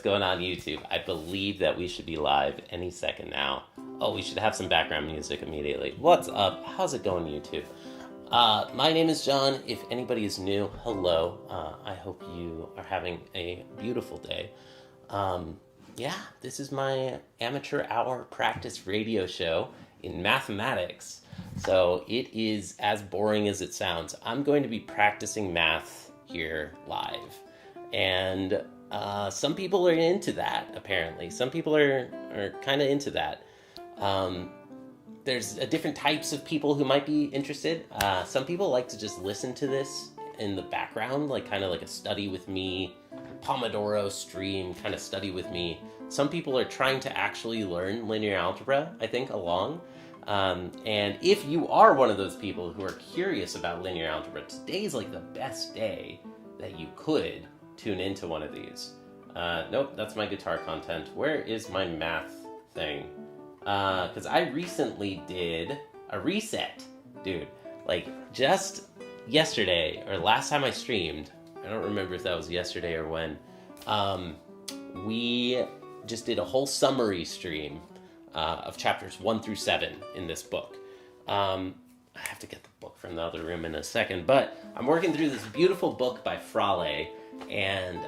Going on YouTube. I believe that we should be live any second now. Oh, we should have some background music immediately. What's up? How's it going, YouTube? My name is John. If anybody is new, hello. I hope you are having a beautiful day. This is my amateur hour practice radio show in mathematics. So it is as boring as it sounds. I'm going to be practicing math here live. And some people are into that, apparently. Some people are kind of into that. There's different types of people who might be interested. Some people like to just listen to this in the background, like kind of like a study with me, Pomodoro stream, kind of study with me. Some people are trying to actually learn linear algebra, I think, along. And if you are one of those people who are curious about linear algebra, today is like the best day that you could tune into one of these. Nope, that's my guitar content. Where is my math thing? Because I recently did a reset, dude. Like, just yesterday, or last time I streamed, I don't remember if that was yesterday or when, we just did a whole summary stream of chapters 1 through 7 in this book. I have to get the book from the other room in a second, but I'm working through this beautiful book by Fraleigh, and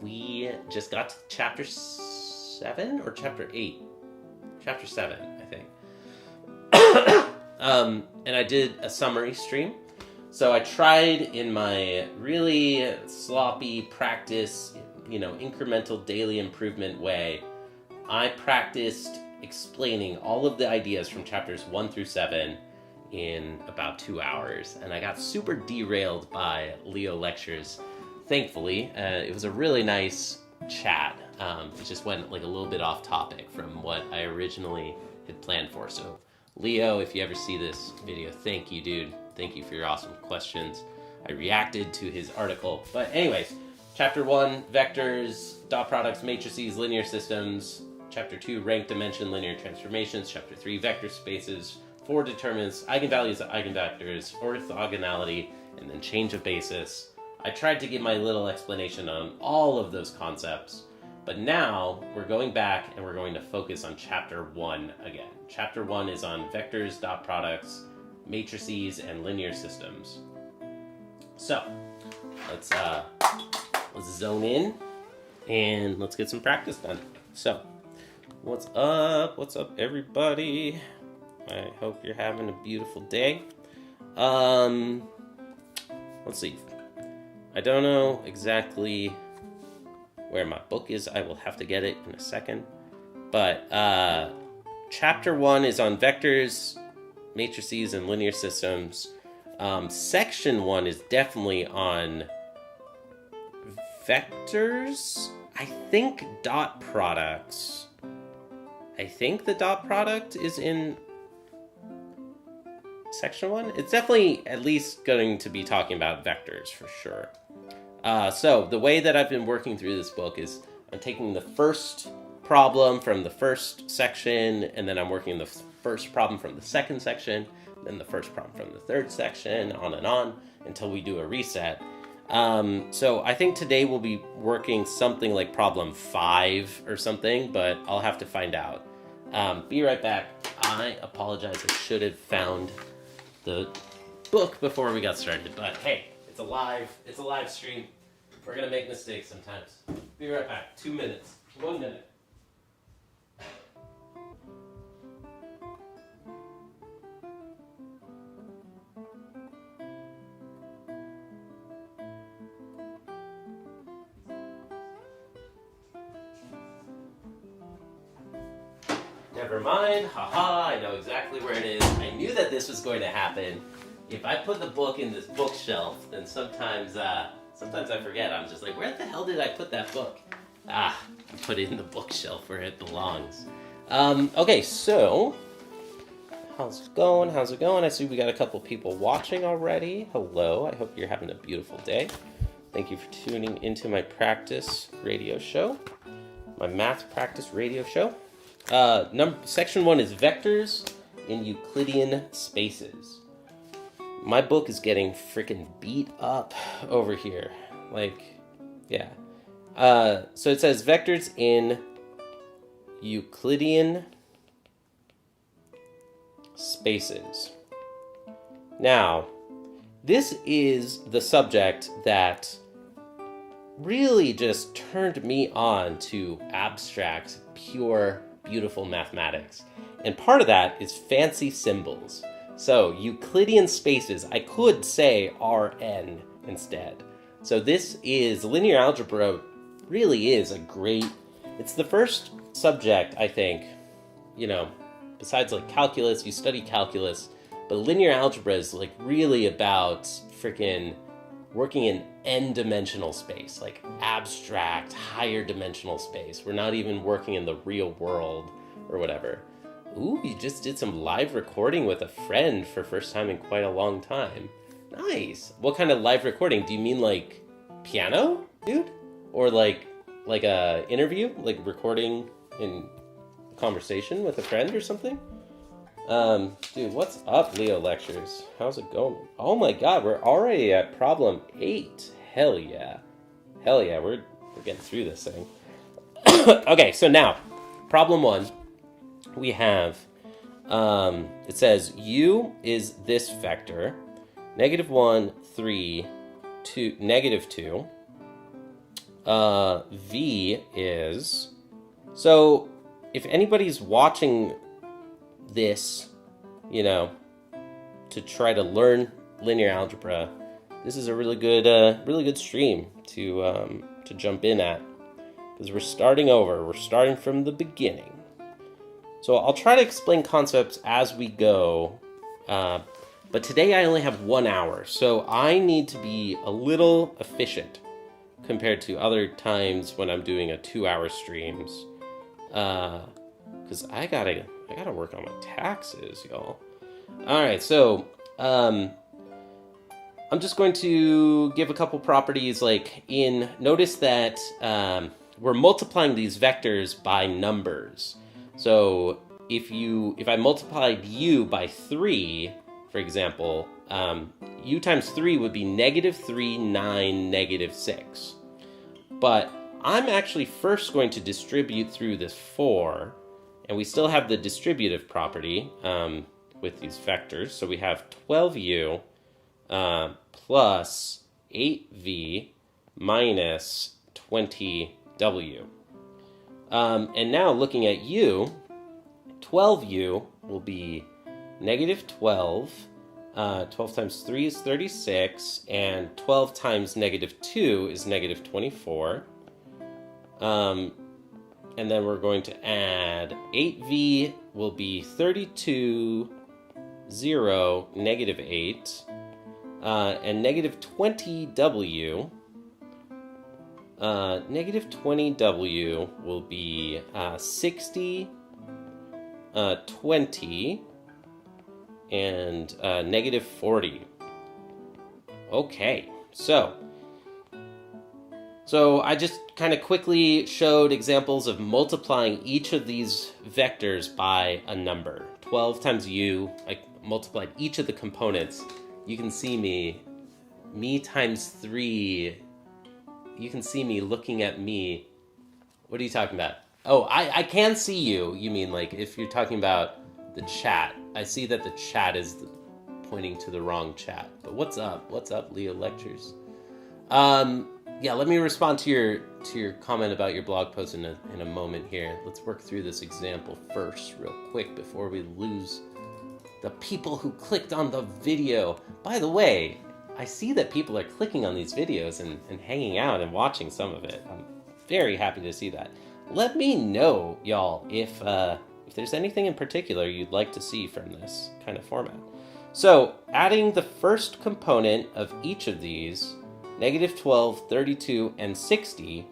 we just got to chapter 7 or chapter 8? Chapter 7, I think. And I did a summary stream. So I tried in my really sloppy practice, incremental daily improvement way. I practiced explaining all of the ideas from chapters 1 through 7 in about 2 hours. And I got super derailed by Leo lectures. Thankfully, it was a really nice chat. It just went like a little bit off topic from what I originally had planned for. So Leo, if you ever see this video, thank you, dude. Thank you for your awesome questions. I reacted to his article. But anyways, chapter 1, vectors, dot products, matrices, linear systems. Chapter 2, rank dimension, linear transformations. Chapter 3, vector spaces. 4 determinants, eigenvalues, eigenvectors, orthogonality, and then change of basis. I tried to give my little explanation on all of those concepts, but now we're going back and we're going to focus on chapter 1 again. Chapter 1 is on vectors, dot products, matrices, and linear systems. So let's zone in and let's get some practice done. So what's up? What's up, everybody? I hope you're having a beautiful day. Let's see. I don't know exactly where my book is. I will have to get it in a second. But chapter 1 is on vectors, matrices, and linear systems. Section 1 is definitely on vectors. I think dot products. I think the dot product is in section 1. It's definitely at least going to be talking about vectors for sure. So the way that I've been working through this book is I'm taking the first problem from the first section, and then I'm working the first problem from the second section, then the first problem from the third section, on, until we do a reset. So I think today we'll be working something like problem 5 or something, but I'll have to find out. Be right back. I apologize. I should have found the book before we got started, but hey, it's a live stream. We're gonna make mistakes sometimes. Be right back. 2 minutes. 1 minute. Never mind. Haha, I know exactly where it is. I knew that this was going to happen. If I put the book in this bookshelf, then sometimes I forget. I'm just like, where the hell did I put that book? I put it in the bookshelf where it belongs. Okay, so how's it going? I see we got a couple people watching already. Hello, I hope you're having a beautiful day. Thank you for tuning into my practice radio show, my math practice radio show. Section 1 is vectors in Euclidean spaces. My book is getting freaking beat up over here. Like, yeah. So it says vectors in Euclidean spaces. Now, this is the subject that really just turned me on to abstract, pure, beautiful mathematics. And part of that is fancy symbols. So Euclidean spaces, I could say Rn instead. So this is, linear algebra really is a great, it's the first subject, I think, besides like calculus, you study calculus, but linear algebra is like really about freaking working in n-dimensional space, like abstract, higher dimensional space. We're not even working in the real world or whatever. Ooh, you just did some live recording with a friend for first time in quite a long time. Nice. What kind of live recording? Do you mean like piano, dude? Or like a interview? Like recording in conversation with a friend or something? Dude, what's up, Leo Lectures? How's it going? Oh my god, we're already at problem 8. Hell yeah. Hell yeah, we're getting through this thing. Okay, so now, problem 1. We have, it says U is this vector, -1, 3, 2, -2. V is, so if anybody's watching this, to try to learn linear algebra, this is a really good stream to jump in at, because we're starting over. We're starting from the beginning. So I'll try to explain concepts as we go, but today I only have 1 hour, so I need to be a little efficient compared to other times when I'm doing a 2-hour streams, because I gotta work on my taxes, y'all. All right, so I'm just going to give a couple properties. Notice that we're multiplying these vectors by numbers. So if I multiplied U by 3, for example, U times 3 would be -3, 9, -6. But I'm actually first going to distribute through this 4, and we still have the distributive property with these vectors. So we have 12U plus 8V minus 20W. And now looking at U, 12U will be -12. 12 times 3 is 36, and 12 times -2 is -24. And then we're going to add 8V will be 32, 0, -8, and -20W. -20W will be 60, 20, and -40. Okay, so I just kind of quickly showed examples of multiplying each of these vectors by a number. 12 times U, I multiplied each of the components. You can see me times 3. You can see me looking at me. What are you talking about? Oh, I can see you. You mean like if you're talking about the chat. I see that the chat is pointing to the wrong chat. But what's up? What's up, Leo Lectures? Yeah, let me respond to your comment about your blog post in a moment here. Let's work through this example first real quick before we lose the people who clicked on the video. By the way, I see that people are clicking on these videos and hanging out and watching some of it. I'm very happy to see that. Let me know, y'all, if there's anything in particular you'd like to see from this kind of format. So, adding the first component of each of these, -12, 32, and 60,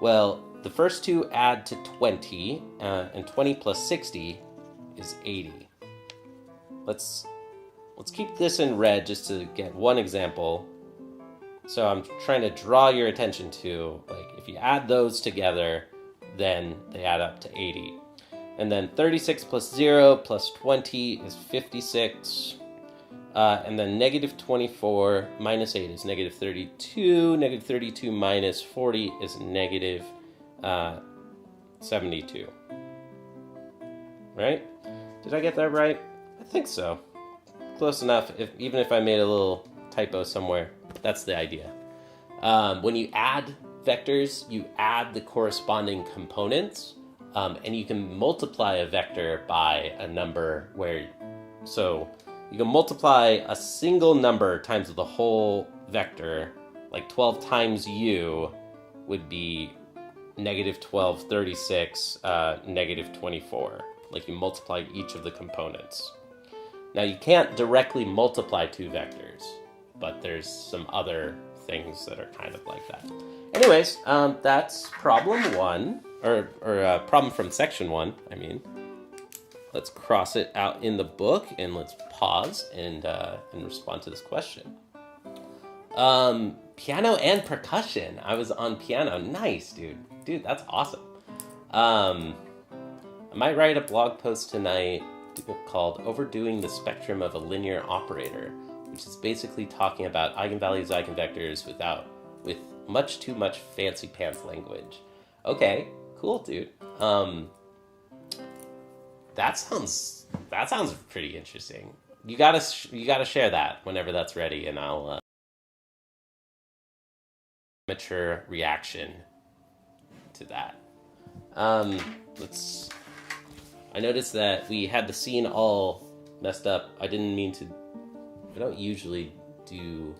well, the first two add to 20, and 20 plus 60 is 80. Let's keep this in red just to get one example. So I'm trying to draw your attention to, like, if you add those together, then they add up to 80. And then 36 plus 0 plus 20 is 56. And then negative 24 minus 8 is negative 32. Negative 32 minus 40 is negative 72. Right? Did I get that right? I think so. Close enough, even if I made a little typo somewhere. That's the idea. When you add vectors, you add the corresponding components, and you can multiply a vector by a number so you can multiply a single number times the whole vector, like 12 times u would be negative 12, 36, negative 24. Like you multiply each of the components. Now you can't directly multiply two vectors, but there's some other things that are kind of like that. Anyways, that's problem one, or problem from section one, I mean. Let's cross it out in the book, and let's pause and respond to this question. Piano and percussion. I was on piano. Nice, dude. Dude, that's awesome. I might write a blog post tonight called Overdoing the Spectrum of a Linear Operator, which is basically talking about eigenvalues, eigenvectors with much too much fancy pants language. Okay, cool, dude. That sounds pretty interesting. You gotta share that whenever that's ready, and I'll mature reaction to that. I noticed that we had the scene all messed up. I don't usually do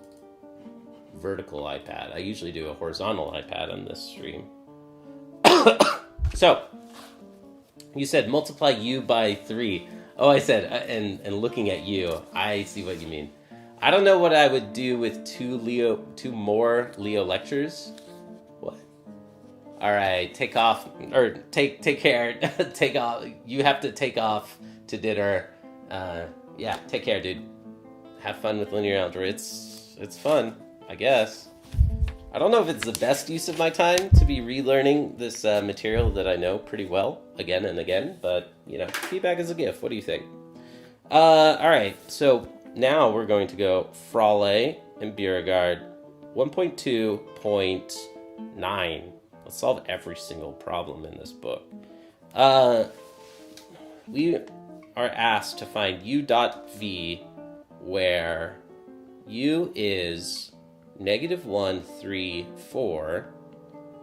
vertical iPad. I usually do a horizontal iPad on this stream. So, you said multiply u by 3. Oh, I said, and looking at you, I see what you mean. I don't know what I would do with two more Leo lectures. What? All right, take off, or take care. Take off. You have to take off to dinner. Yeah, take care, dude. Have fun with linear algebra. It's fun, I guess. I don't know if it's the best use of my time to be relearning this material that I know pretty well again and again, but, feedback is a gift. What do you think? All right, so now we're going to go Fraleigh and Beauregard 1.2.9. Let's solve every single problem in this book. We are asked to find u dot v where u is -1, 3, 4,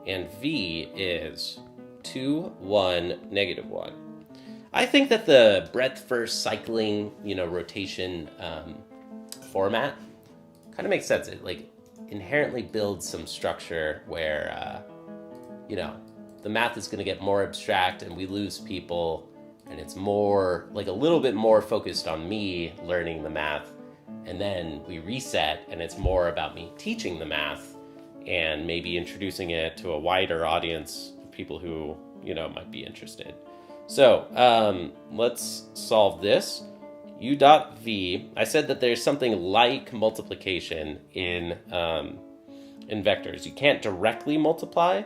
and v is 2, 1, -1. I think that the breadth first cycling, rotation format kind of makes sense. It inherently builds some structure where, the math is going to get more abstract and we lose people, and it's more a little bit more focused on me learning the math. And then we reset, and it's more about me teaching the math and maybe introducing it to a wider audience of people who, might be interested. So let's solve this. U dot v. I said that there's something like multiplication in vectors. You can't directly multiply,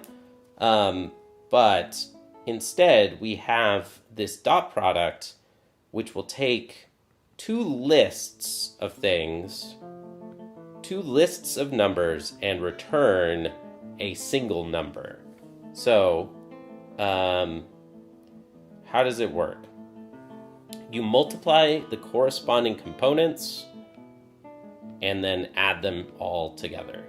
but instead we have this dot product, which will take two lists of things, two lists of numbers, and return a single number. So, how does it work? You multiply the corresponding components and then add them all together.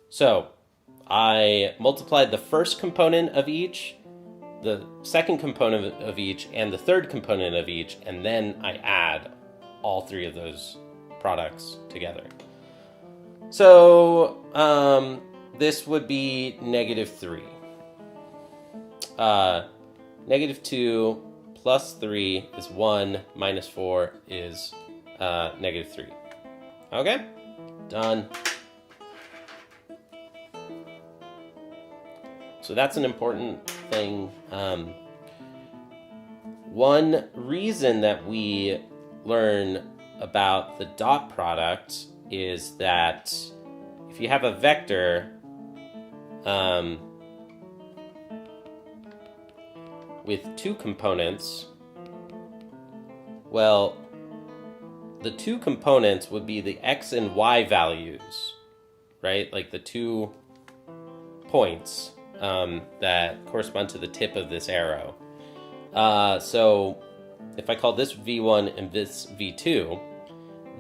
So, I multiplied the first component of each, the second component of each, and the third component of each, and then I add all three of those products together. So this would be -3. -2 plus 3 is 1, minus 4 is -3. Okay, done. So that's an important thing. One reason that we learn about the dot product is that if you have a vector with two components, Well, the two components would be the x and y values, right? Like the 2 points that correspond to the tip of this arrow. So if I call this V1 and this V2,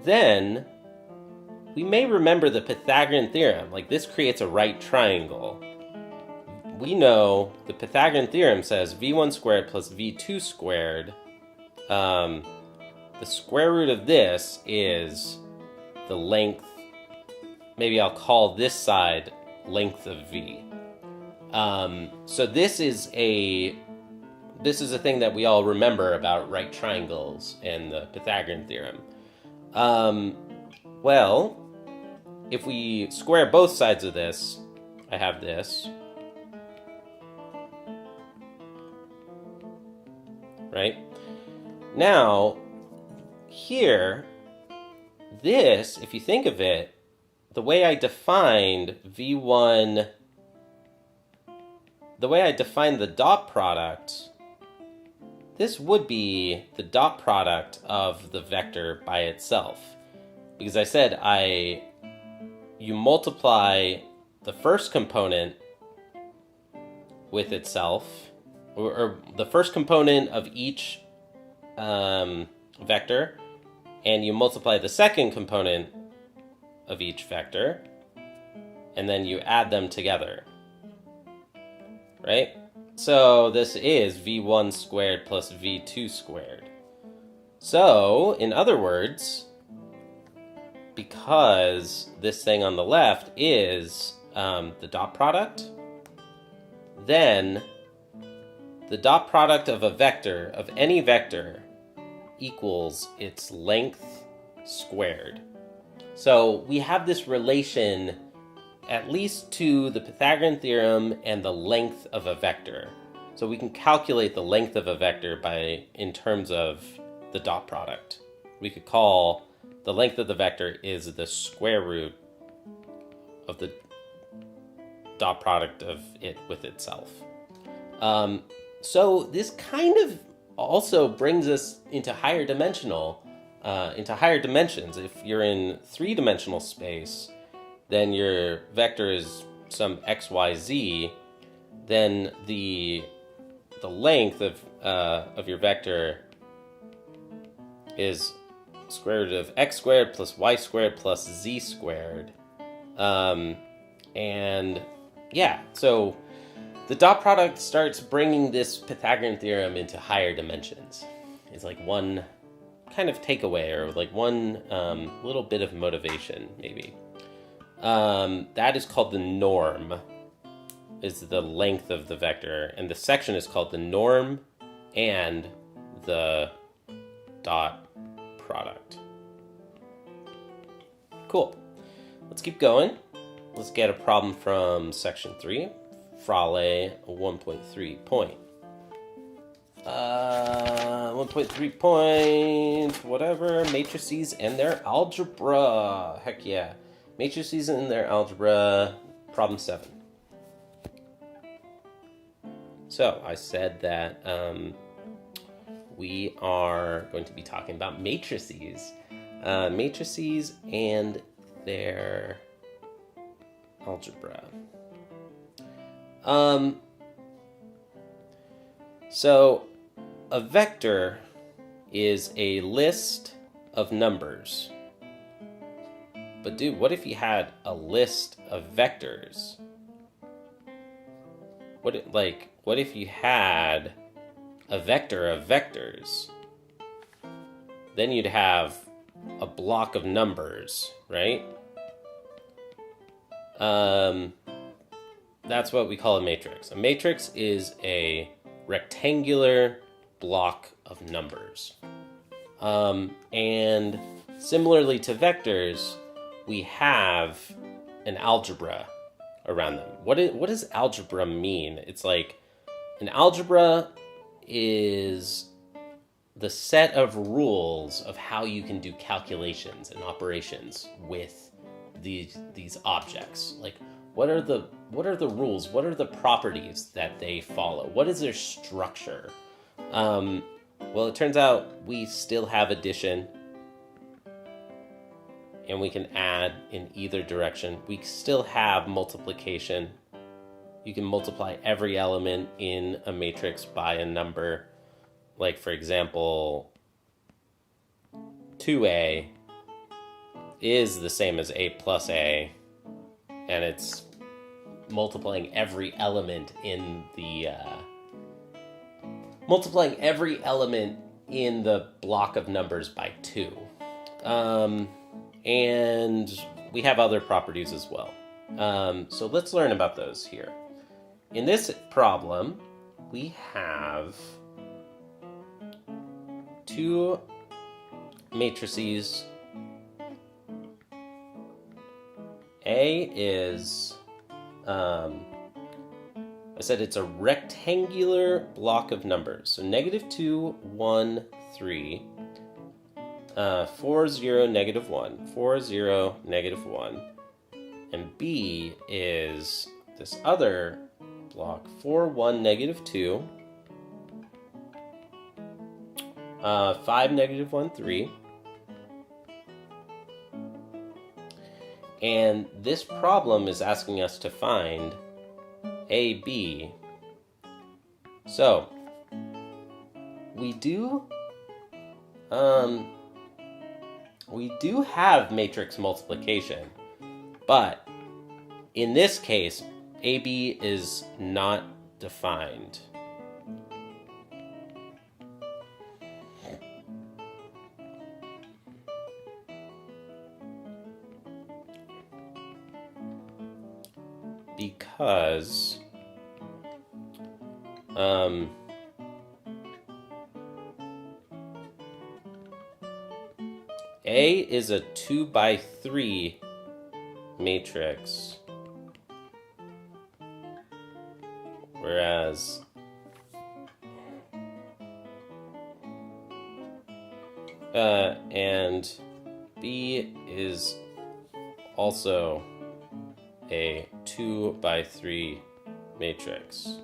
then we may remember the Pythagorean theorem. Like, this creates a right triangle. We know the Pythagorean theorem says V1 squared plus V2 squared. The square root of this is the length. Maybe I'll call this side length of V. So this is a thing that we all remember about right triangles and the Pythagorean theorem. Well, if we square both sides of this, I have this, right? Now, here, this, if you think of it, the way I defined V1, the way I defined the dot product, this would be the dot product of the vector by itself. Because I said you multiply the first component with itself, or the first component of each vector, and you multiply the second component of each vector, and then you add them together, right? So this is V1 squared plus V2 squared. So, in other words, because this thing on the left is the dot product, then the dot product of a vector, of any vector, equals its length squared. So we have this relation at least to the Pythagorean theorem and the length of a vector. So we can calculate the length of a vector in terms of the dot product. We could call the length of the vector is the square root of the dot product of it with itself. So this kind of also brings us into higher dimensions. If you're in 3-dimensional space, then your vector is some x, y, z. Then the length of your vector is square root of x squared plus y squared plus z squared. And yeah, so the dot product starts bringing this Pythagorean theorem into higher dimensions. It's like one kind of takeaway, or like one little bit of motivation, maybe. That is called the norm, is the length of the vector. And the section is called the norm and the dot product. Cool. Let's keep going. Let's get a problem from section 3. Fraleigh 1.3 point. 1.3 point, whatever, matrices and their algebra. Heck yeah. Matrices and their algebra, problem 7. So, I said that we are going to be talking about matrices. Matrices and their algebra. So, a vector is a list of numbers. But dude, what if you had a list of vectors? What if you had a vector of vectors? Then you'd have a block of numbers, right? That's what we call a matrix. A matrix is a rectangular block of numbers. And similarly to vectors, we have an algebra around them. What does algebra mean? It's like an algebra is the set of rules of how you can do calculations and operations with these objects. Like, what are the rules? What are the properties that they follow? What is their structure? Well, it turns out we still have addition, and we can add in either direction. We still have multiplication. You can multiply every element in a matrix by a number. Like, for example, 2a is the same as a plus a, and it's multiplying every element in the block of numbers by 2. And we have other properties as well. So let's learn about those here. In this problem, we have 2 matrices. A is, I said it's a rectangular block of numbers. So -2, 1, 3, 4, 0, -1, 4, 0, -1. And B is this other block, 4, 1, -2, 5, -1, 3. And this problem is asking us to find AB. So, we do have matrix multiplication, but in this case, AB is not defined. Because A is a 2 by 3 matrix, whereas and B is also a 2 by 3 matrix.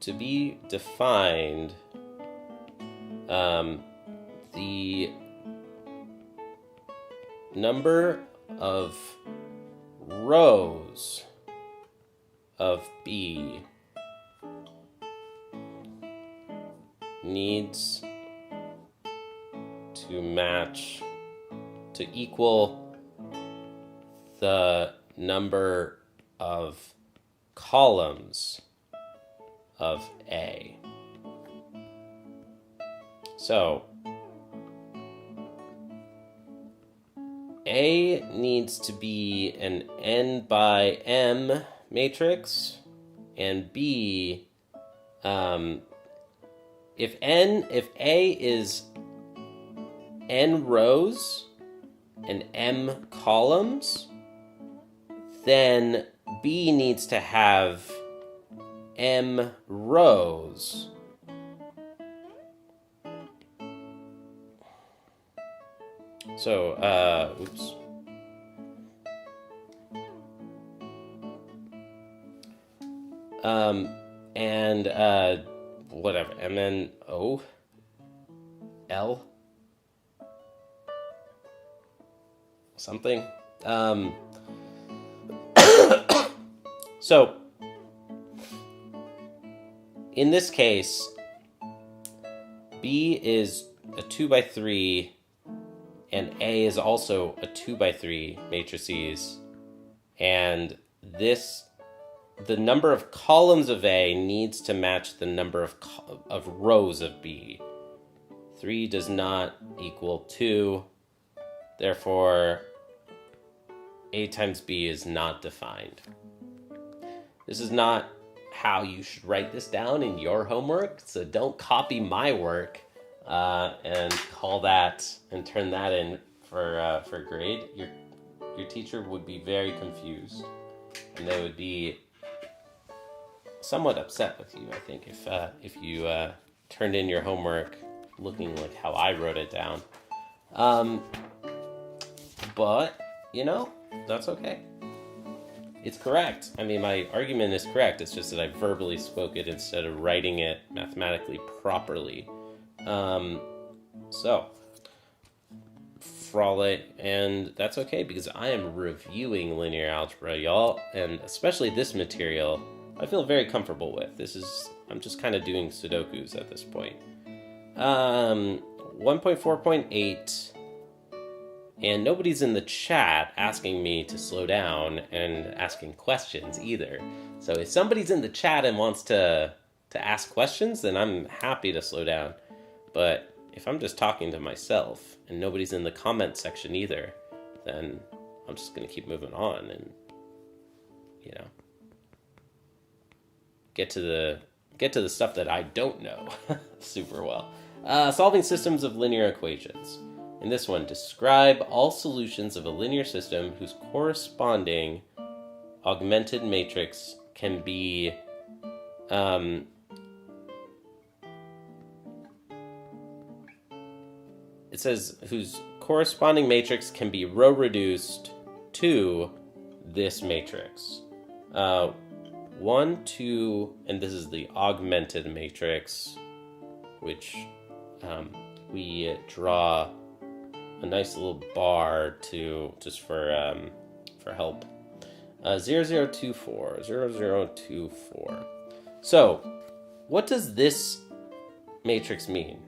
To be defined, the number of rows of B needs to match, to equal the number of columns of A. So A needs to be an n by m matrix, and B, if A is n rows and m columns, then B needs to have m rows. So, oops. And whatever, MNO, L, something. So, in this case, B is a 2 by 3, and A is also a 2 by 3 matrices, and the number of columns of A needs to match the number of rows of B. 3 does not equal 2, therefore A times B is not defined. This is not how you should write this down in your homework, so don't copy my work and call that and turn that in for grade. Your teacher would be very confused, and they would be somewhat upset with you, I think, if you turned in your homework looking like how I wrote it down. But, that's okay. It's correct. I mean, my argument is correct. It's just that I verbally spoke it instead of writing it mathematically properly. So, Fraleigh, and that's okay because I am reviewing linear algebra, y'all, and especially this material, I feel very comfortable with. I'm just kind of doing Sudokus at this point. 1.4.8, and nobody's in the chat asking me to slow down and asking questions either. So if somebody's in the chat and wants to ask questions, then I'm happy to slow down. But if I'm just talking to myself and nobody's in the comment section either, then I'm just going to keep moving on and, get to the stuff that I don't know super well. Solving systems of linear equations. In this one, describe all solutions of a linear system whose corresponding augmented matrix can be it says whose corresponding matrix can be row reduced to this matrix. 1, 2, and this is the augmented matrix, which we draw a nice little bar to just for help. 0024, 0024. So, what does this matrix mean?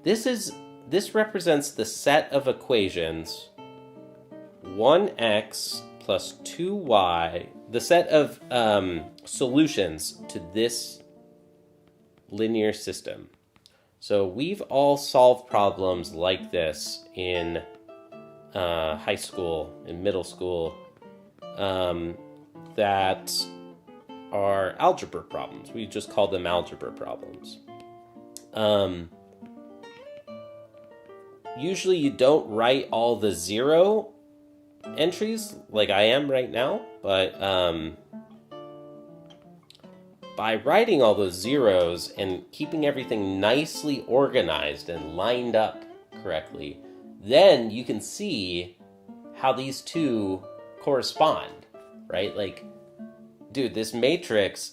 This represents the set of equations 1x plus 2y, the set of solutions to this linear system. So we've all solved problems like this in high school, in middle school, that are algebra problems. We just call them algebra problems. Usually you don't write all the zero entries like I am right now, but by writing all those zeros and keeping everything nicely organized and lined up correctly, then you can see how these two correspond, right? Like, dude, this matrix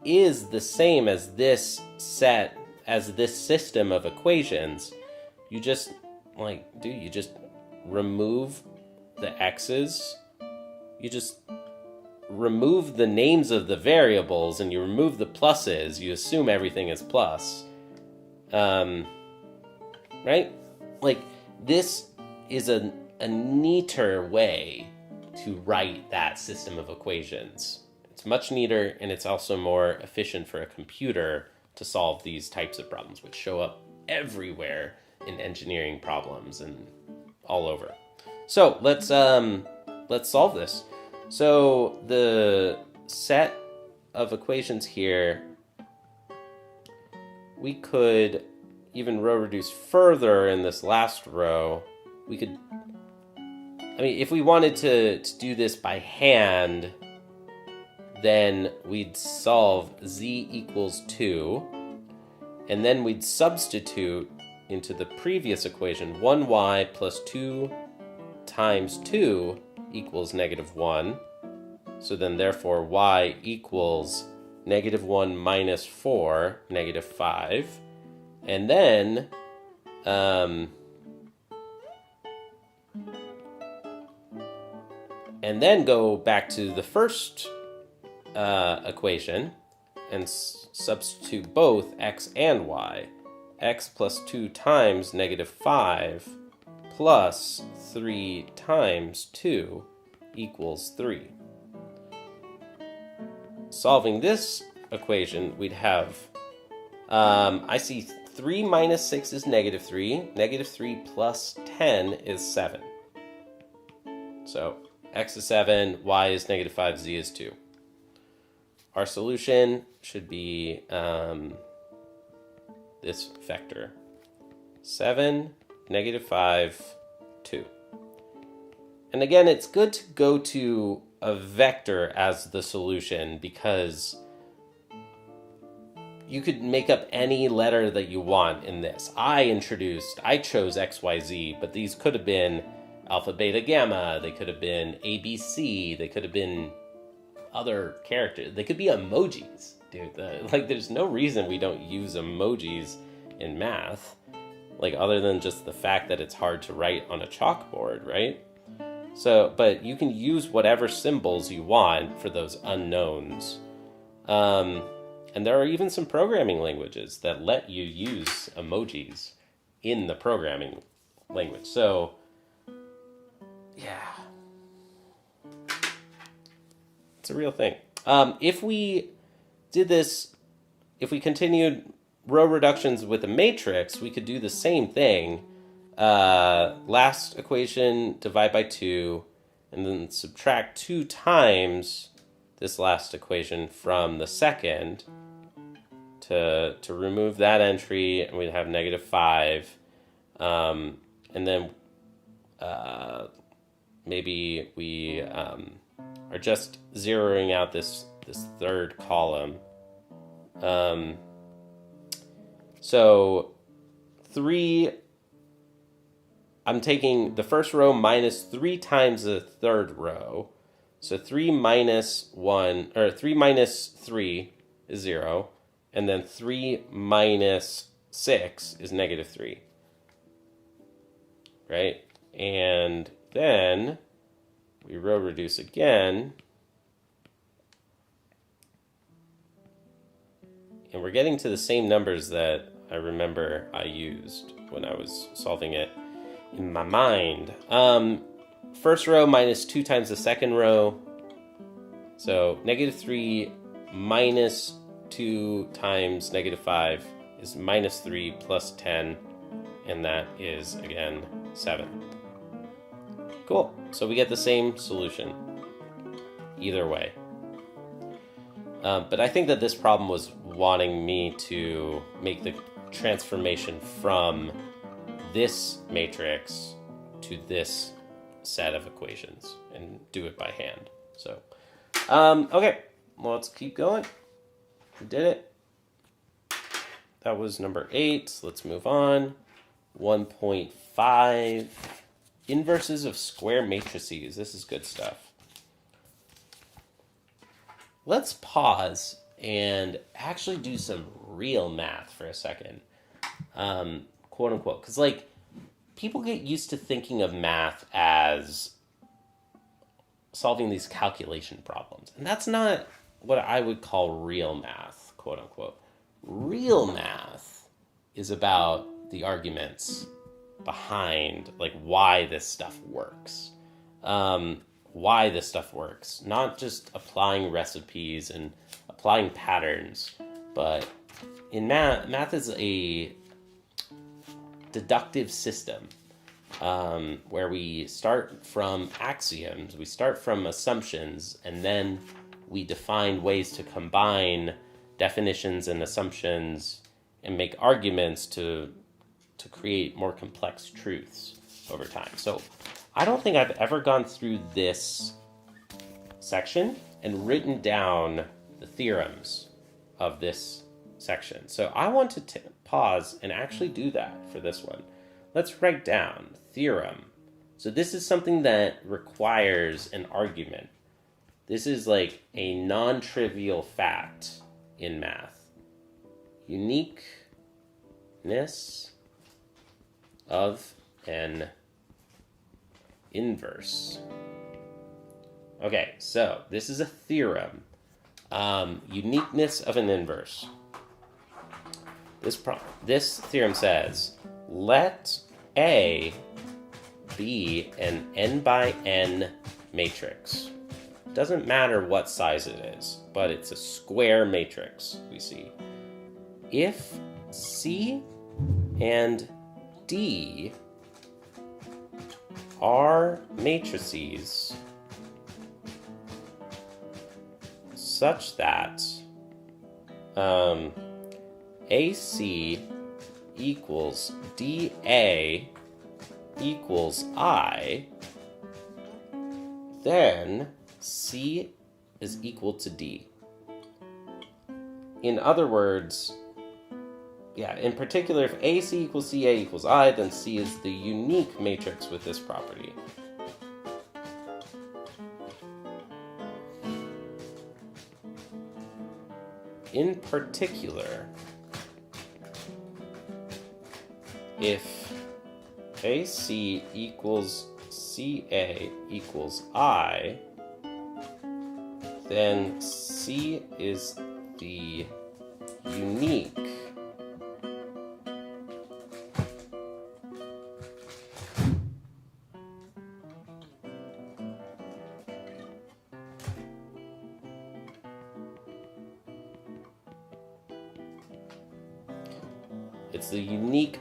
is the same as this set, as this system of equations. You just, you just remove the x's, you just remove the names of the variables, and you remove the pluses, you assume everything is plus. Right? Like, this is a neater way to write that system of equations. It's much neater, and it's also more efficient for a computer to solve these types of problems, which show up everywhere in engineering problems and all over. So let's solve this. So the set of equations here, we could even row reduce further in this last row. We could, if we wanted to do this by hand, then we'd solve z equals 2, and then we'd substitute into the previous equation 1y plus 2 times 2 equals -1. So then therefore y equals -1 minus 4, -5. And then go back to the first equation and substitute both x and y. X plus 2 times -5 plus 3 times 2 equals 3. Solving this equation, we'd have, I see 3 minus 6 is -3. -3 plus 10 is 7. So x is 7, y is -5, z is 2. Our solution should be this vector. 7, -5, 2. And again, it's good to go to a vector as the solution because you could make up any letter that you want in this. I chose XYZ, but these could have been alpha, beta, gamma. They could have been ABC. They could have been other characters. They could be emojis, dude. There's no reason we don't use emojis in math, other than just the fact that it's hard to write on a chalkboard, right? So, but you can use whatever symbols you want for those unknowns. And there are even some programming languages that let you use emojis in the programming language. So, yeah. It's a real thing. If we continued row reductions with a matrix, we could do the same thing. Last equation, divide by 2, and then subtract 2 times this last equation from the second to remove that entry, and we'd have -5. And then maybe we are just zeroing out this third column. So 3, I'm taking the first row minus 3 times the third row. So 3 minus 3 is 0. And then 3 minus 6 is -3. Right? And then we row reduce again. And we're getting to the same numbers that I remember I used when I was solving it in my mind. First row minus 2 times the second row. So -3 minus 2 times -5 is -3 plus 10. And that is, again, 7. Cool. So we get the same solution either way. But I think that this problem was wanting me to make the transformation from this matrix to this set of equations and do it by hand. So, okay, let's keep going. We did it. That was number 8. Let's move on. 1.5. Inverses of square matrices. This is good stuff. Let's pause and actually do some real math for a second. Quote unquote. Because, people get used to thinking of math as solving these calculation problems. And that's not what I would call real math, quote unquote. Real math is about the arguments behind why this stuff works. Why this stuff works. Not just applying recipes and applying patterns, but in math is a deductive system where we start from axioms, we start from assumptions, and then we define ways to combine definitions and assumptions and make arguments to create more complex truths over time. So I don't think I've ever gone through this section and written down the theorems of this section. So I want to pause and actually do that for this one. Let's write down theorem. So this is something that requires an argument. This is a non-trivial fact in math. Uniqueness of an inverse. Okay, so this is a theorem. Uniqueness of an inverse. This theorem says, let A be an n by n matrix. Doesn't matter what size it is, but it's a square matrix, we see. If C and D are matrices such that AC equals DA equals I, then C is equal to D. In other words, yeah, in particular, if AC equals CA equals I, then C is the unique matrix with this property. In particular, if AC equals CA equals I, then C is the unique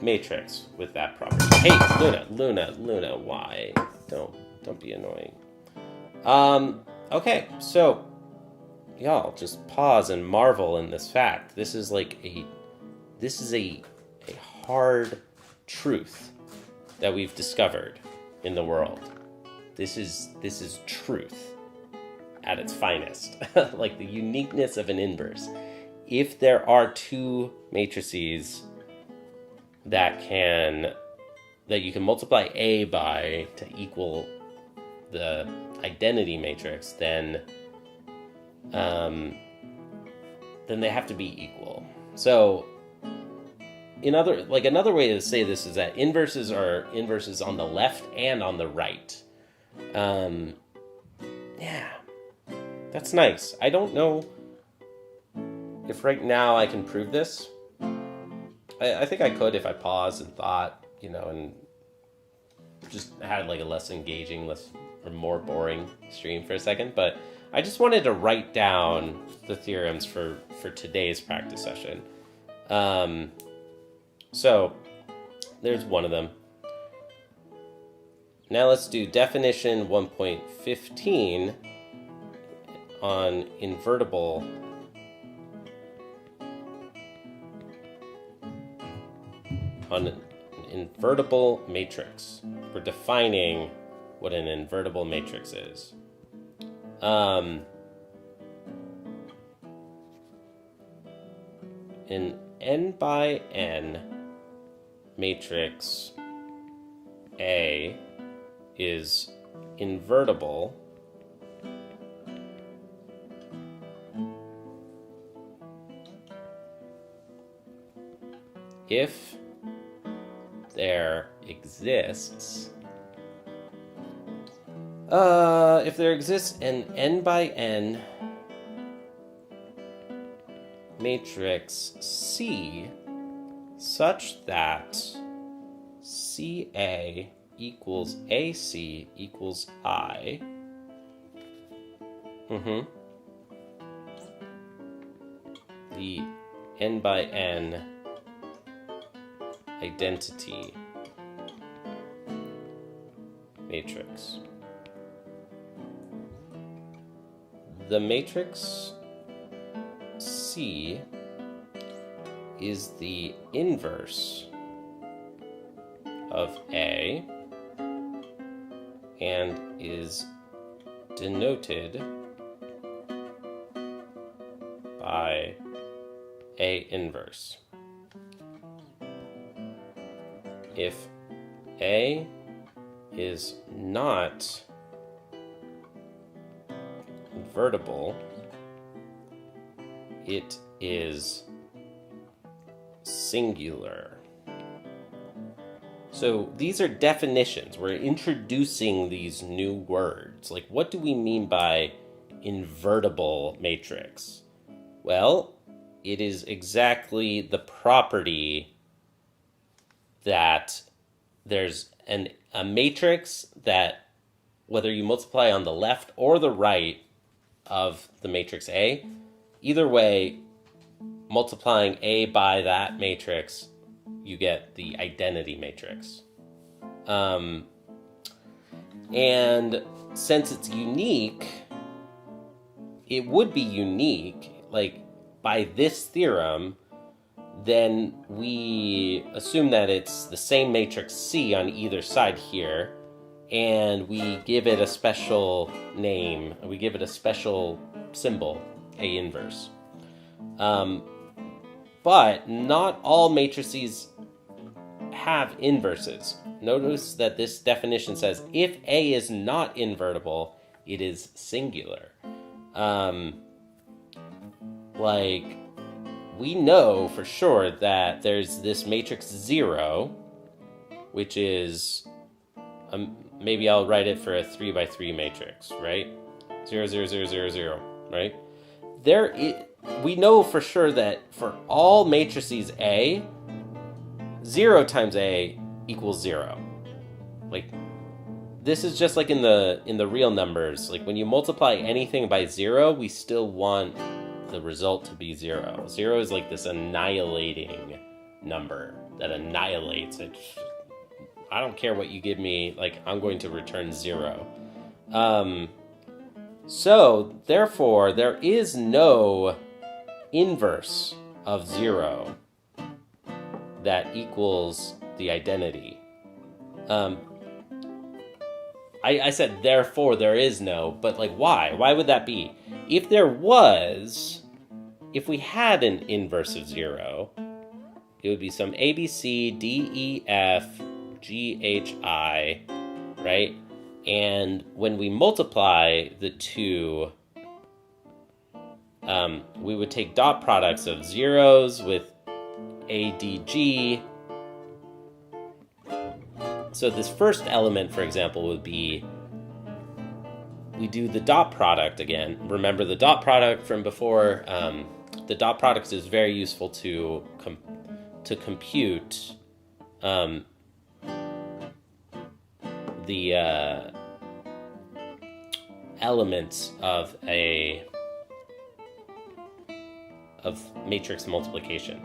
matrix with that property. Hey, Luna, why? Don't be annoying. Okay, so y'all just pause and marvel in this fact. This is a hard truth that we've discovered in the world. This is truth at its finest. Like the uniqueness of an inverse. If there are two matrices that you can multiply A by to equal the identity matrix, then they have to be equal. So another way to say this is that inverses are inverses on the left and on the right. Yeah, that's nice. I don't know if right now I can prove this. I think I could if I paused and thought, and just had like a less engaging, or more boring stream for a second. But I just wanted to write down the theorems for today's practice session. So there's one of them. Now let's do definition 1.15 on invertible matrix. We're defining what an invertible matrix is. An n by n matrix A is invertible if there exists an n by n matrix C such that CA equals AC equals I. The n by n identity matrix. The matrix C is the inverse of A and is denoted by A inverse. If A is not invertible, it is singular. So these are definitions. We're introducing these new words. Like, what do we mean by invertible matrix? Well, it is exactly the property that there's a matrix that, whether you multiply on the left or the right of the matrix A, either way, multiplying A by that matrix, you get the identity matrix. And since it's unique, it would be unique, like by this theorem, then we assume that it's the same matrix C on either side here, and we give it a special name, we give it a special symbol, A inverse. But not all matrices have inverses. Notice that this definition says if A is not invertible, it is singular. Like, we know for sure that there's this matrix 0, which is, maybe I'll write it for a 3 by 3 matrix, right? 0, 0, 0, 0, 0, right? We know for sure that for all matrices A, 0 times A equals 0. Like, this is just like in the real numbers. Like, when you multiply anything by 0, we still want the result to be 0. 0 is like this annihilating number that annihilates it. I don't care what you give me, like, I'm going to return 0. So, therefore, there is no inverse of 0 that equals the identity. I said, therefore, there is no, but, like, why? Why would that be? If we had an inverse of 0, it would be some A, B, C, D, E, F, G, H, I, right? And when we multiply the two, we would take dot products of zeros with A, D, G. So this first element, for example, would be, we do the dot product again. Remember the dot product from before? The dot product is very useful to compute the elements of matrix multiplication.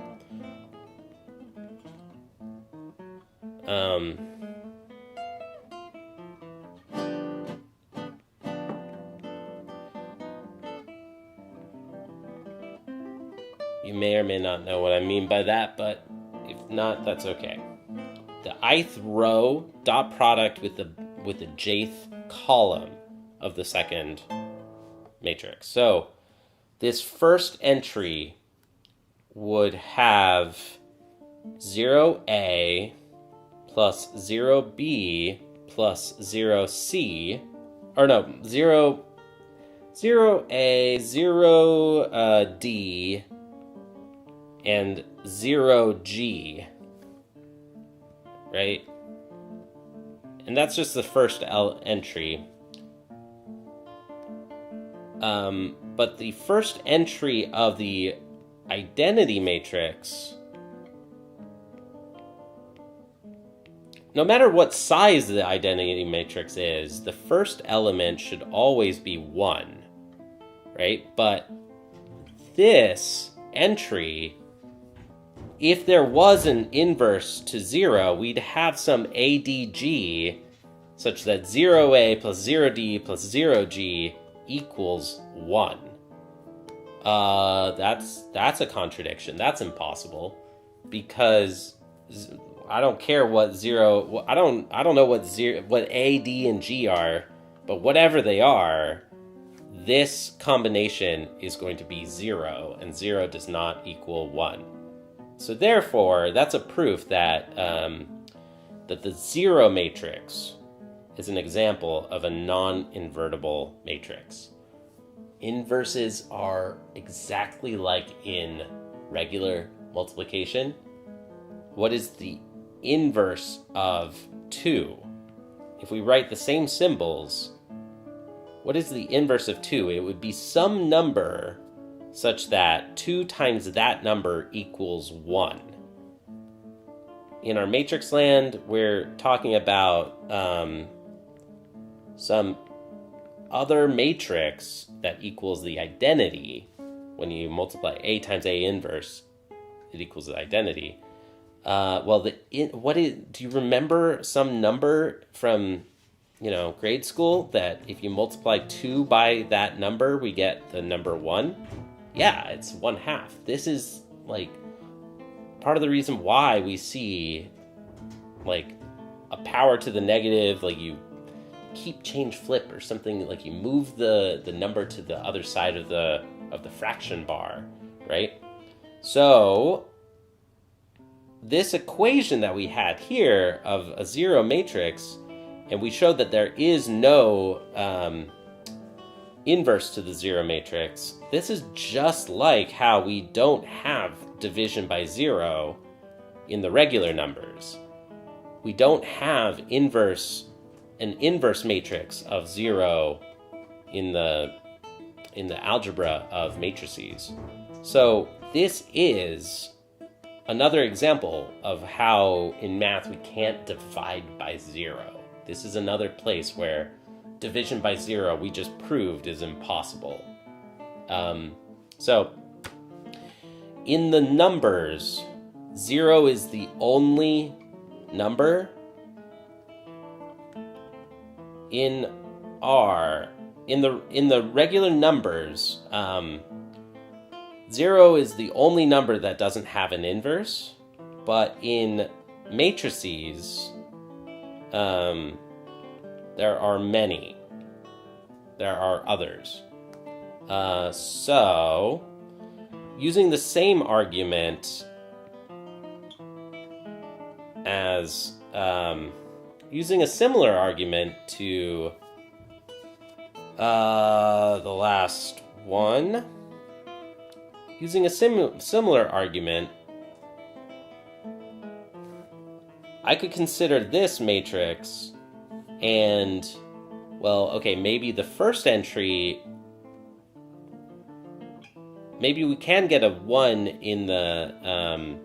You may or may not know what I mean by that, but if not, that's okay. The ith row dot product with the jth column of the second matrix. So this first entry would have 0a plus 0b plus 0c, or no, 0a, 0d, and 0g, right? And that's just the first entry. But the first entry of the identity matrix, no matter what size the identity matrix is, the first element should always be 1, right? But this entry, if there was an inverse to 0, we'd have some ADG such that 0a plus 0d plus 0g equals 1. That's a contradiction. That's impossible, because I don't care what 0. I don't know what a, d, and g are, but whatever they are, this combination is going to be 0, and 0 does not equal 1. So therefore, that's a proof that that the 0 matrix is an example of a non-invertible matrix. Inverses are exactly like in regular multiplication. What is the inverse of 2? If we write the same symbols, what is the inverse of 2? It would be some number such that 2 times that number equals 1. In our matrix land, we're talking about some other matrix that equals the identity. When you multiply A times A inverse, it equals the identity. Do you remember some number from, grade school that if you multiply 2 by that number, we get the number 1? Yeah, it's 1/2. This is like part of the reason why we see like a power to the negative, like you keep change flip or something, like you move the number to the other side of the fraction bar, right? So this equation that we had here of a zero matrix, and we showed that there is no inverse to the zero matrix. This is just like how we don't have division by zero in the regular numbers. We don't have an inverse matrix of zero in the algebra of matrices. So this is another example of how in math we can't divide by zero. This is another place where division by zero, we just proved, is impossible. So in the numbers, zero is the only number. In the regular numbers, zero is the only number that doesn't have an inverse, but in matrices, there are many. There are others. So, using the same argument as, using a similar argument to the last one, using a similar argument, I could consider this matrix and, well, okay, maybe the first entry, maybe we can get a 1 in the,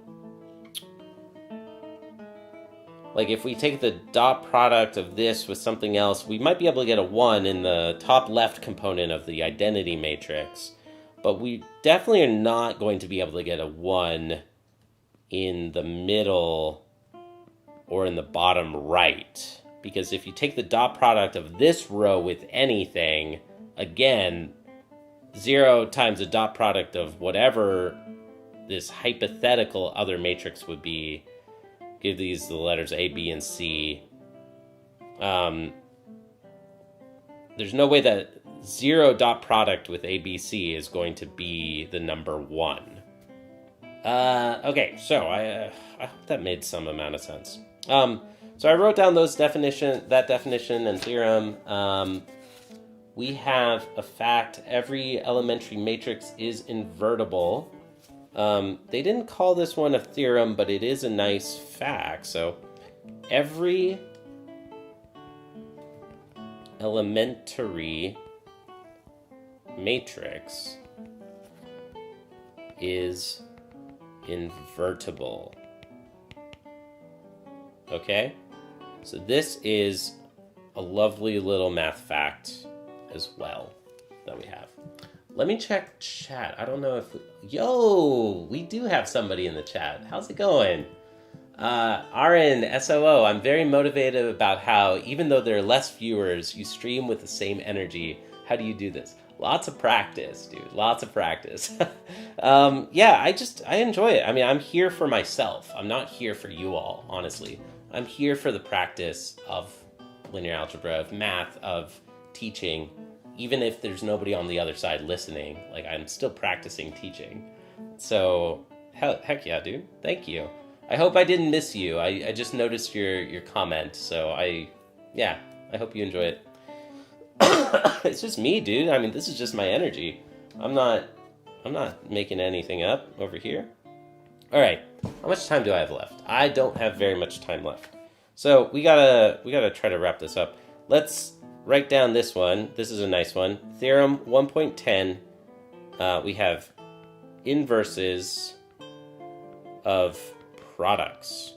like if we take the dot product of this with something else, we might be able to get a 1 in the top left component of the identity matrix. But we definitely are not going to be able to get a 1 in the middle or in the bottom right. Because if you take the dot product of this row with anything, again, 0 times the dot product of whatever this hypothetical other matrix would be, give these the letters A, B, and C. There's no way that 0 dot product with A, B, C is going to be the number 1. Okay, so I hope that made some amount of sense. So I wrote down that definition and theorem. We have a fact: every elementary matrix is invertible. They didn't call this one a theorem, but it is a nice fact. So every elementary matrix is invertible. Okay? So this is a lovely little math fact as well that we have. Let me check chat. I don't know if... we do have somebody in the chat. How's it going? Arin, SOO, I'm very motivated about how, even though there are less viewers, you stream with the same energy. How do you do this? Lots of practice, dude. Lots of practice. Yeah, I enjoy it. I mean, I'm here for myself. I'm not here for you all, honestly. I'm here for the practice of linear algebra, of math, of teaching. Even if there's nobody on the other side listening, like, I'm still practicing teaching. So, heck yeah, dude. Thank you. I hope I didn't miss you. I just noticed your comment, so I hope you enjoy it. It's just me, dude. I mean, this is just my energy. I'm not making anything up over here. All right, how much time do I have left? I don't have very much time left. So we gotta try to wrap this up. Let's write down this one. This is a nice one. Theorem 1.10. We have inverses of products.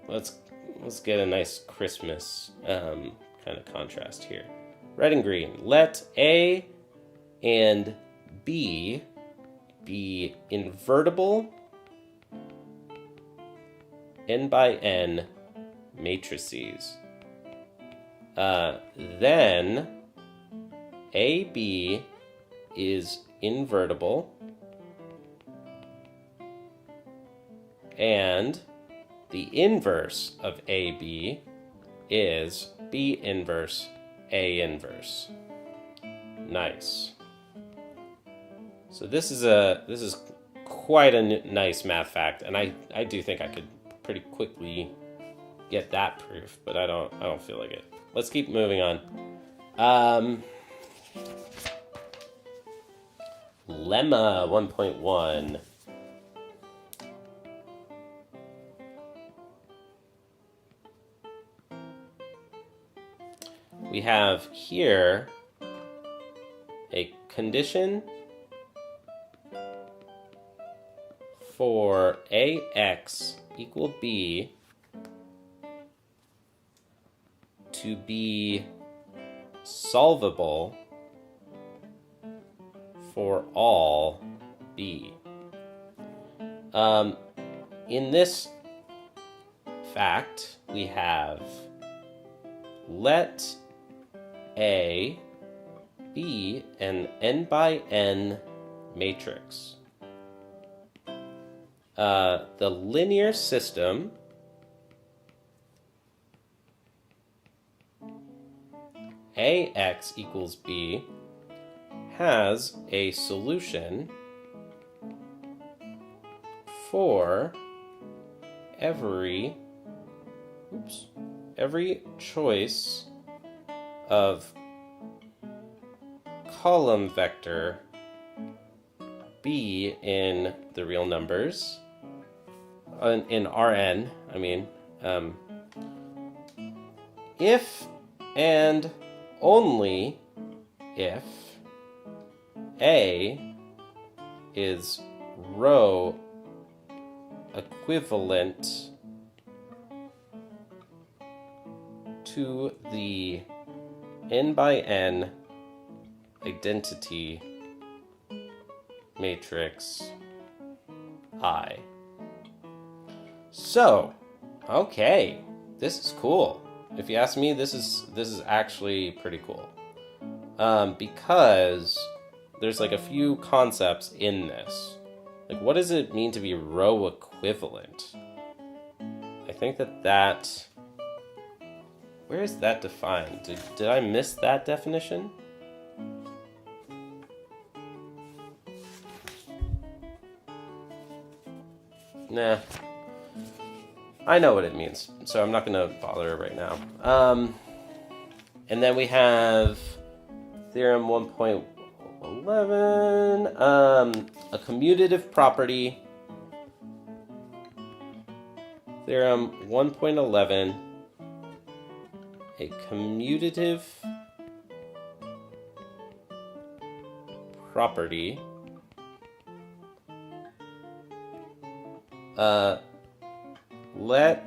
Let's get a nice Christmas kind of contrast here. Red and green. Let A and B be invertible n by n matrices. Then AB is invertible and the inverse of AB is B inverse A inverse. Nice. So this is quite a nice math fact, and I do think I could pretty quickly get that proof, but I don't feel like it. Let's keep moving on. Lemma 1.1. We have here a condition for ax equal b to be solvable for all b. In this fact, we have let A be an n by n matrix. The linear system ax equals b has a solution for every choice of column vector b in the real numbers, in Rn, I mean, if and only if A is row equivalent to the n by n identity matrix I. So, okay, this is cool. If you ask me, this is actually pretty cool. Because there's like a few concepts in this. Like, what does it mean to be row equivalent? I think that where is that defined? Did I miss that definition? Nah. I know what it means, so I'm not going to bother right now. And then we have theorem 1.11, a commutative property. Theorem 1.11, a commutative property. Let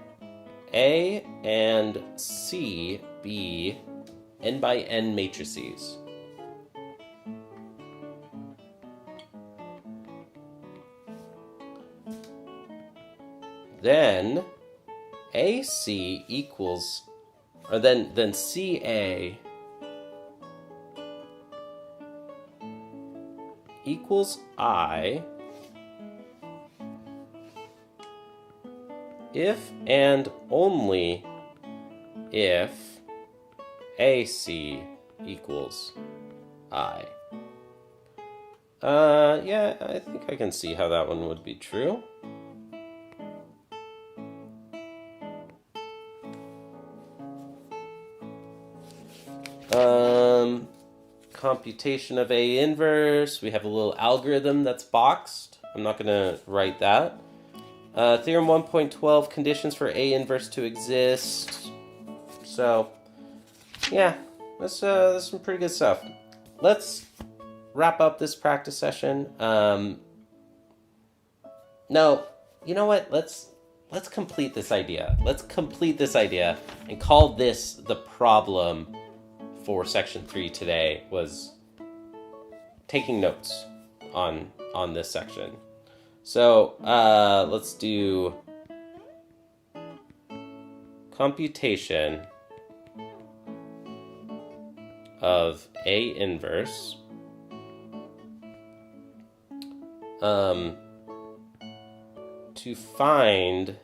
A and C be n by n matrices. Then AC equals, or then CA equals I if and only if AC equals I. Yeah, I think I can see how that one would be true. Computation of A inverse. We have a little algorithm that's boxed. I'm not going to write that. Theorem 1.12, conditions for A inverse to exist. So, yeah, that's some pretty good stuff. Let's wrap up this practice session. No, you know what? Let's complete this idea. Let's complete this idea and call this the problem for section 3 today, was taking notes on this section. So let's do computation of A inverse to find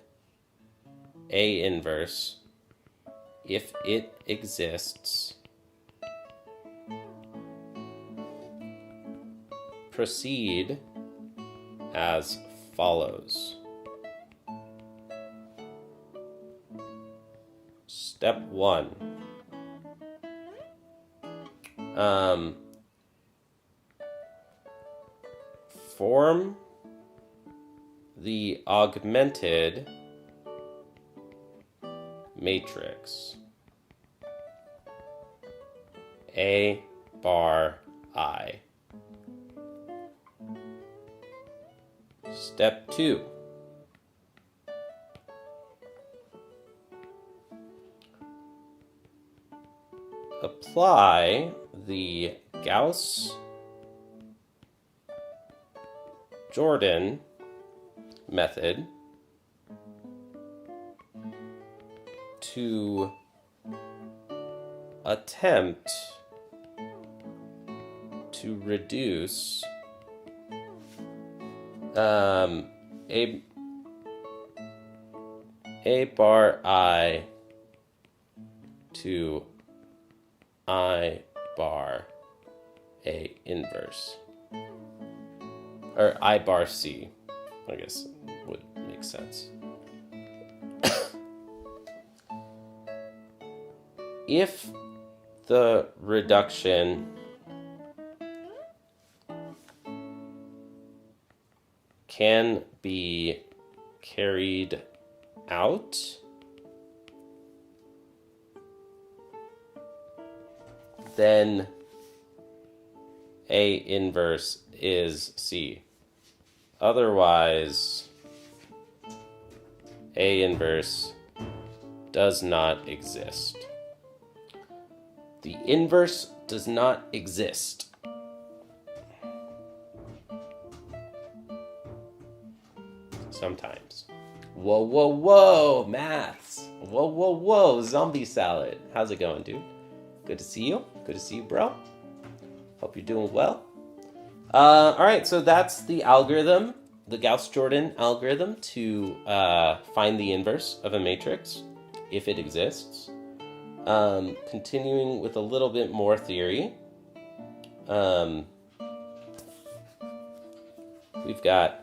A inverse if it exists proceed as follows. Step 1. Form the augmented matrix A bar I. Step 2. Apply the Gauss-Jordan method to attempt to reduce A bar I to I bar A inverse. Or I bar C, I guess would make sense. If the reduction can be carried out, then A inverse is C. Otherwise, A inverse does not exist. The inverse does not exist. Sometimes. Whoa, whoa, whoa, maths. Whoa, whoa, whoa, zombie salad. How's it going, dude? Good to see you. Good to see you, bro. Hope you're doing well. All right, so that's the algorithm, the Gauss-Jordan algorithm to find the inverse of a matrix, if it exists. Continuing with a little bit more theory. We've got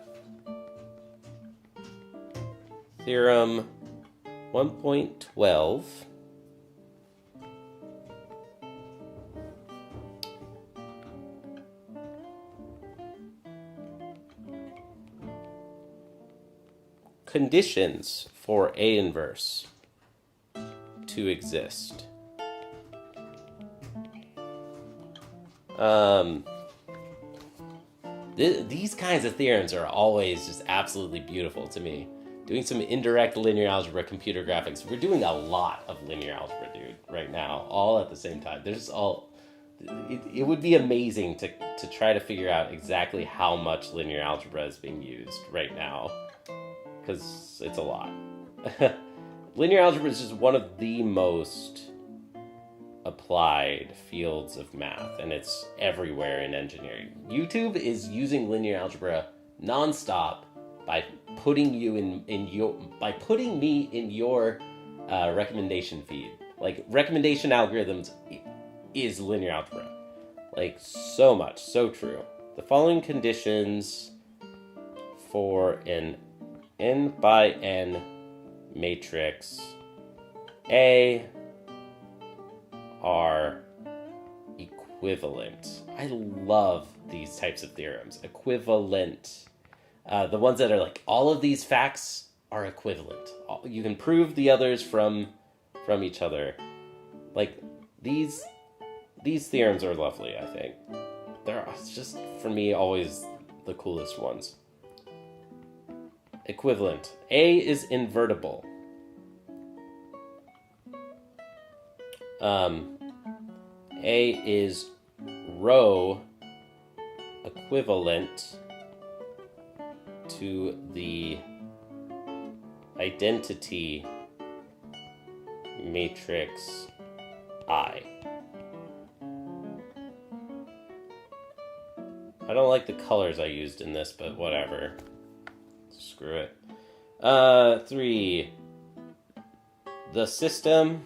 Theorem 1.12. Conditions for A inverse to exist. These kinds of theorems are always just absolutely beautiful to me. Doing some indirect linear algebra computer graphics. We're doing a lot of linear algebra, dude, right now, all at the same time. It would be amazing to try to figure out exactly how much linear algebra is being used right now, because it's a lot. Linear algebra is just one of the most applied fields of math, and it's everywhere in engineering. YouTube is using linear algebra nonstop by putting me in your recommendation feed. Like, recommendation algorithms is linear algebra. Like, so much, so true. The following conditions for an n by n matrix A are equivalent. I love these types of theorems. Equivalent. The ones that are like, all of these facts are equivalent. You can prove the others from each other. Like, these theorems are lovely, I think. They're just, for me, always the coolest ones. Equivalent. A is invertible. A is row equivalent to the identity matrix I. I don't like the colors I used in this, but whatever. Screw it. 3. The system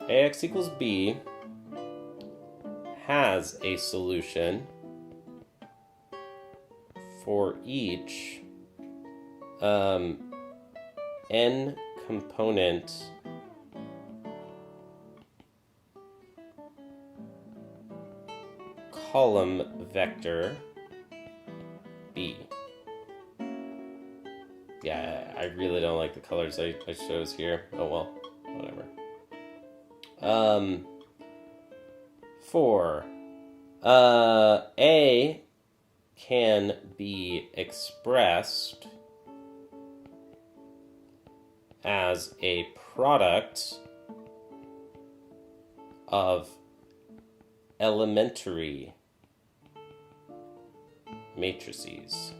AX equals B has a solution for each n component column vector B. Yeah, I really don't like the colors I chose here. Oh well, whatever. For A can be expressed as a product of elementary matrices,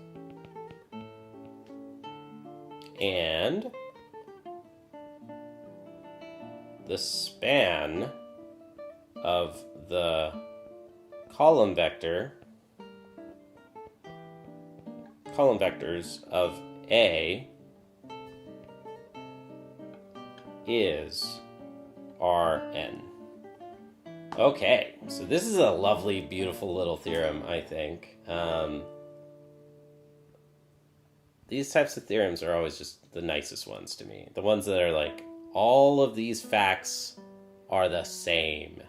and the span of the column vectors of A is Rn. Okay, so this is a lovely, beautiful little theorem, I think. These types of theorems are always just the nicest ones to me. The ones that are like, all of these facts are the same.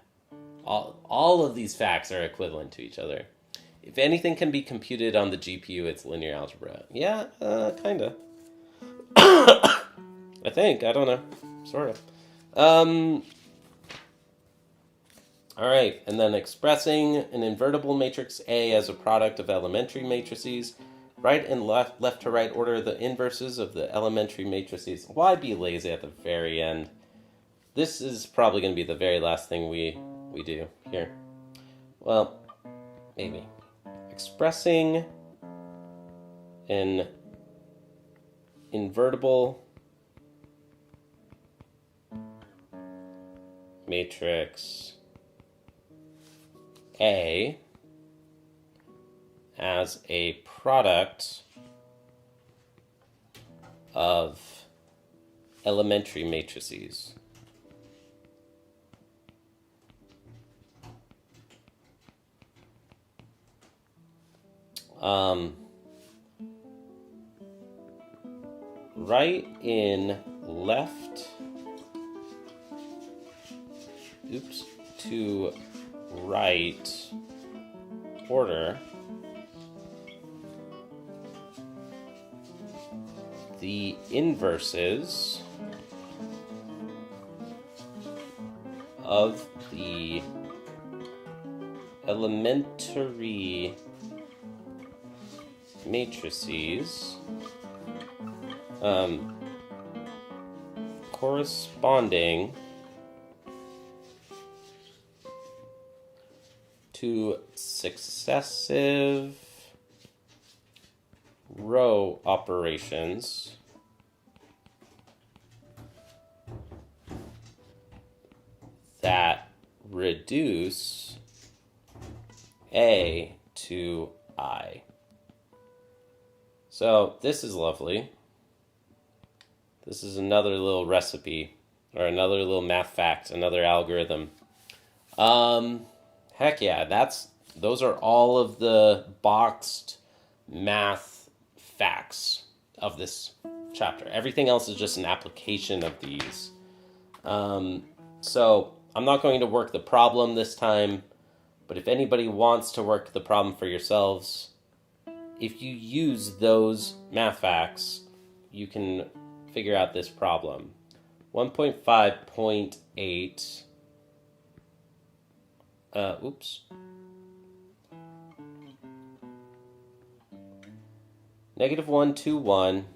All of these facts are equivalent to each other. If anything can be computed on the GPU, it's linear algebra. Yeah, kinda. I think, I don't know. Sort of. Alright, and then expressing an invertible matrix A as a product of elementary matrices. Right and left to right order the inverses of the elementary matrices. Why be lazy at the very end? This is probably going to be the very last thing we do here. Well, maybe. Expressing an invertible matrix A as a product of elementary matrices. Right in left to right order the inverses of the elementary matrices corresponding to successive row operations that reduce A to I. So this is lovely. This is another little recipe, or another little math fact, another algorithm. Heck yeah, those are all of the boxed math facts of this chapter. Everything else is just an application of these. So I'm not going to work the problem this time, but if anybody wants to work the problem for yourselves, if you use those math facts, you can figure out this problem. 1.5.8 -1, 2, 1,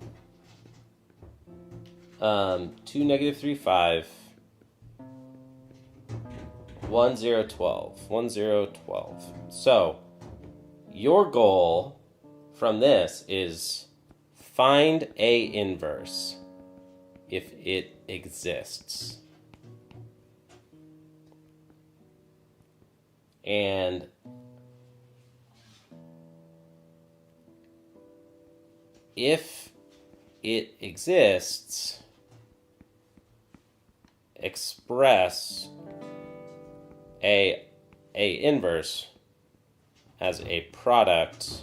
2, -3, 5, 1, 0, 12, 1, 0, 12. So, your goal from this is find A inverse if it exists. And if it exists, express A inverse as a product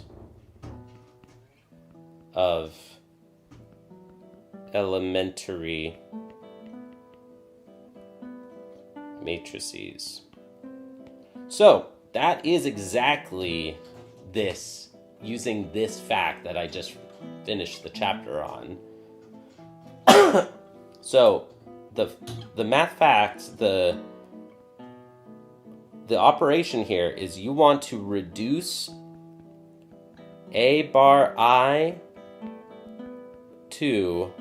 of elementary matrices. So that is exactly this, using this fact that I just finished the chapter on. So the math fact, the operation here is you want to reduce A bar I to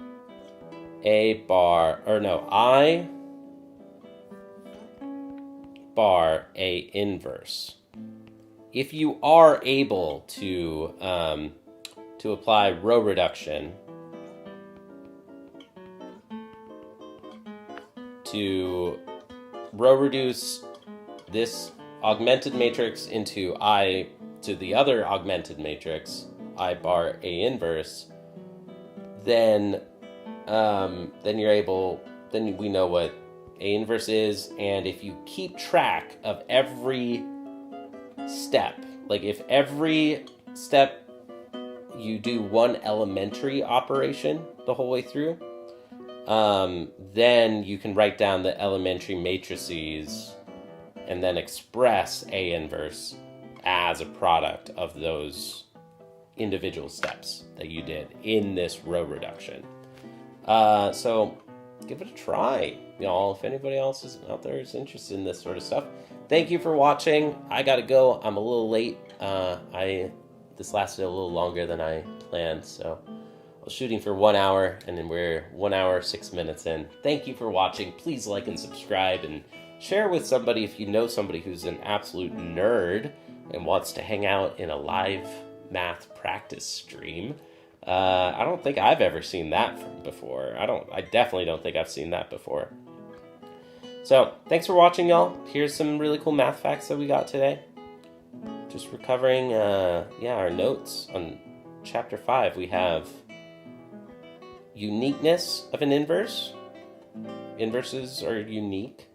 I bar A inverse. If you are able to apply row reduction to row reduce this augmented matrix into the other augmented matrix, I bar A inverse, then you're able, then we know what A inverse is, and if you keep track of every step, like if every step you do one elementary operation the whole way through, then you can write down the elementary matrices and then express A inverse as a product of those individual steps that you did in this row reduction. So give it a try, y'all. If anybody else is out there is interested in this sort of stuff. Thank you for watching. I gotta go. I'm a little late. This lasted a little longer than I planned, so I was shooting for 1 hour, and then we're 1 hour, 6 minutes in. Thank you for watching. Please like and subscribe, and share with somebody if you know somebody who's an absolute nerd and wants to hang out in a live math practice stream. I don't think I've ever seen that before. I definitely don't think I've seen that before. So, thanks for watching, y'all. Here's some really cool math facts that we got today. Just recovering, our notes on chapter 5. We have uniqueness of an inverse. Inverses are unique.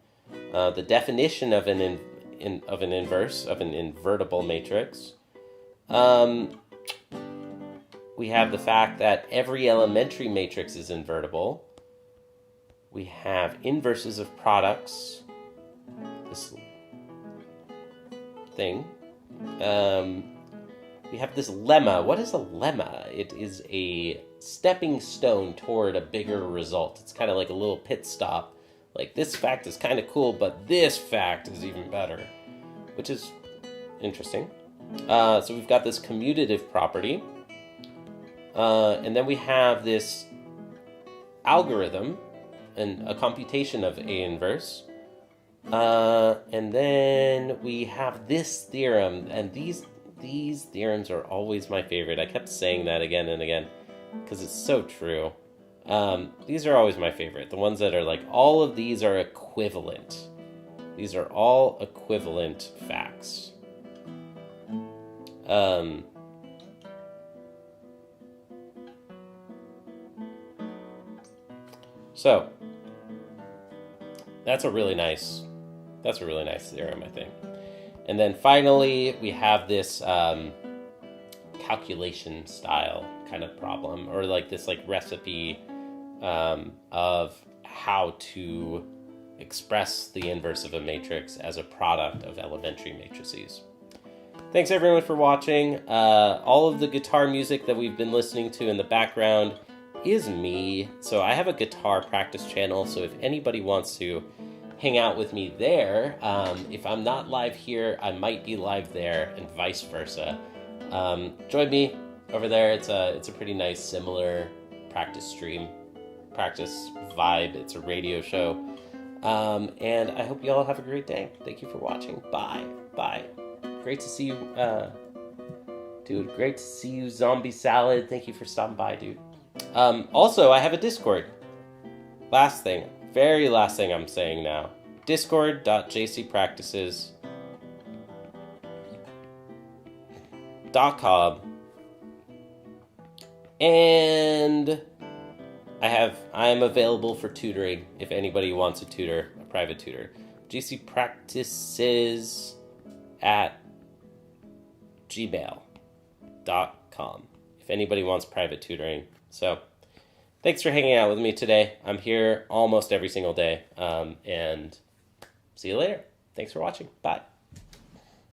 The definition of an inverse, of an invertible matrix. We have the fact that every elementary matrix is invertible. We have inverses of products. This thing. We have this lemma. What is a lemma? It is a stepping stone toward a bigger result. It's kind of like a little pit stop. Like, this fact is kind of cool, but this fact is even better, which is interesting. So we've got this commutative property. And then we have this algorithm and a computation of A inverse. And then we have this theorem, and these theorems are always my favorite. I kept saying that again and again because it's so true. These are always my favorite. The ones that are like, all of these are equivalent. These are all equivalent facts. So that's a really nice theorem, I think. And then finally, we have this calculation style kind of problem, or like this like recipe of how to express the inverse of a matrix as a product of elementary matrices. Thanks everyone for watching. All of the guitar music that we've been listening to in the background is me. So I have a guitar practice channel, so if anybody wants to hang out with me there, if I'm not live here, I might be live there, and vice versa. Join me over there. It's a pretty nice, similar practice stream, practice vibe. It's a radio show. And I hope you all have a great day. Thank you for watching. Bye. Great to see you, dude. Great to see you, Zombie Salad. Thank you for stopping by, dude. Also, I have a Discord. Very last thing I'm saying now. discord.jcpractices.com. And I am available for tutoring if anybody wants a private tutor. JC Practices at gmail.com if anybody wants private tutoring. So thanks for hanging out with me today. I'm here almost every single day, and see you later. Thanks for watching. Bye.